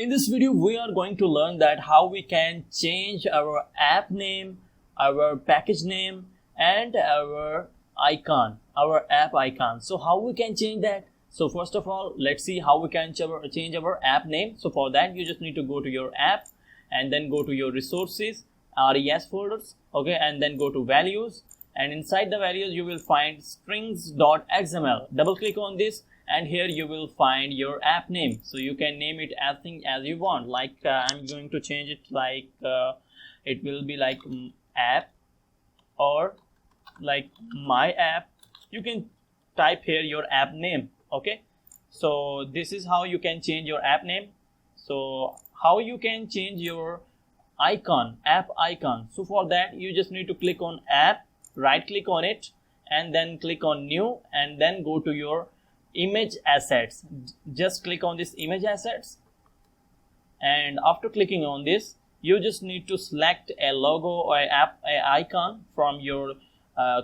In this video, we are going to learn that how we can change our app name, our package name, and our icon, our app icon. So how we can change that? So first of all, let's see how we can change our app name. So for that, you just need to go to your app and then go to your resources, res folders, okay, and then go to values, and inside the values you will find strings.xml. Double click on this, and here you will find your app name. So you can name it as you want. Like I'm going to change it like it will be like app or like my app. You can type here your app name. Okay, so this is how you can change your app name. So how you can change your icon, app icon? So for that, you just need to click on app, right click on it, and then click on new, and then go to your image assets. Just click on this image assets, and after clicking on this, you just need to select a logo or a icon from your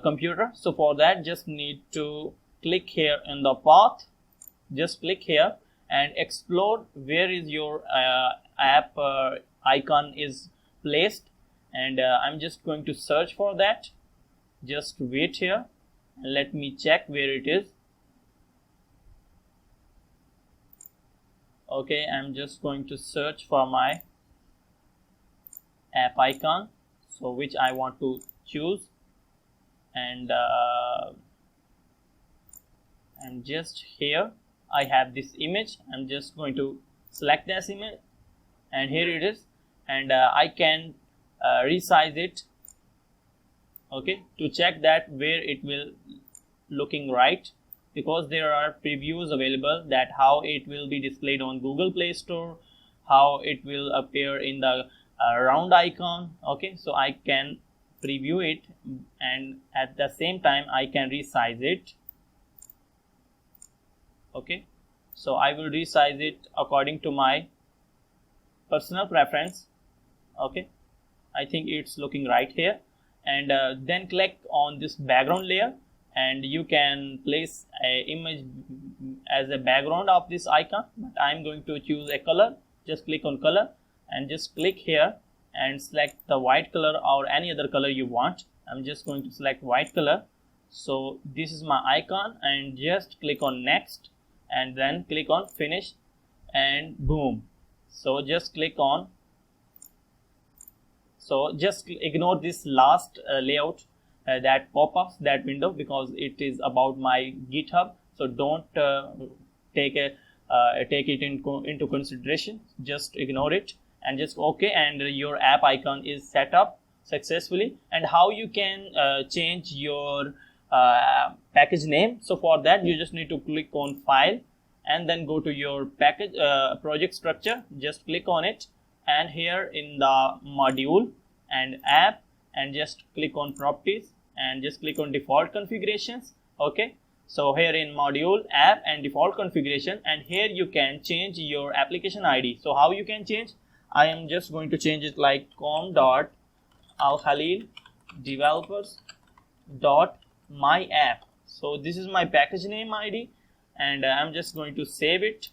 computer. So for that, just need to click here in the path, just click here and explore where is your app icon is placed, and I'm just going to search for that. Just wait here and let me check where it is. Okay, I'm just going to search for my app icon, so which I want to choose, and I'm just here. I have this image. I'm just going to select this image, and here it is, and I can resize it, okay, to check that where it will looking right, because there are previews available that how it will be displayed on Google Play Store, how it will appear in the round icon. Okay, so I can preview it, and at the same time I can resize it. Okay, so I will resize it according to my personal preference. Okay, I think it's looking right here, and then click on this background layer, and you can place an image as a background of this icon, but I'm going to choose a color. Just click on color and just click here and select the white color or any other color you want. I'm just going to select white color. So this is my icon, and just click on next, and then click on finish, and boom. So just click on, so just ignore this last layout that pop-ups, that window, because it is about my GitHub. So don't take it into consideration. Just ignore it and just okay, and your app icon is set up successfully. And how you can change your package name? So for that, you just need to click on file and then go to your package project structure. Just click on it, and here in the module and app, and just click on properties and just click on default configurations. Okay, so here in module, app, and default configuration, and here you can change your application ID. So how you can change? I am just going to change it like com.alkhalil developers.myapp. so this is my package name ID, and I'm just going to save it.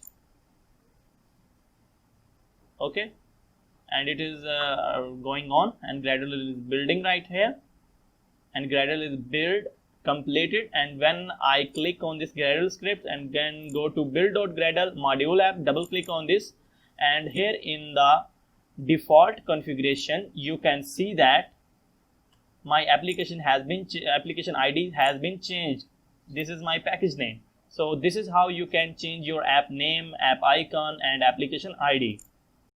Okay, and it is going on, and Gradle is building right here, and Gradle is build completed. And when I click on this Gradle script and then go to build.gradle module app, double click on this, and here in the default configuration you can see that my application ID has been changed. This is my package name. So this is how you can change your app name, app icon, and application ID.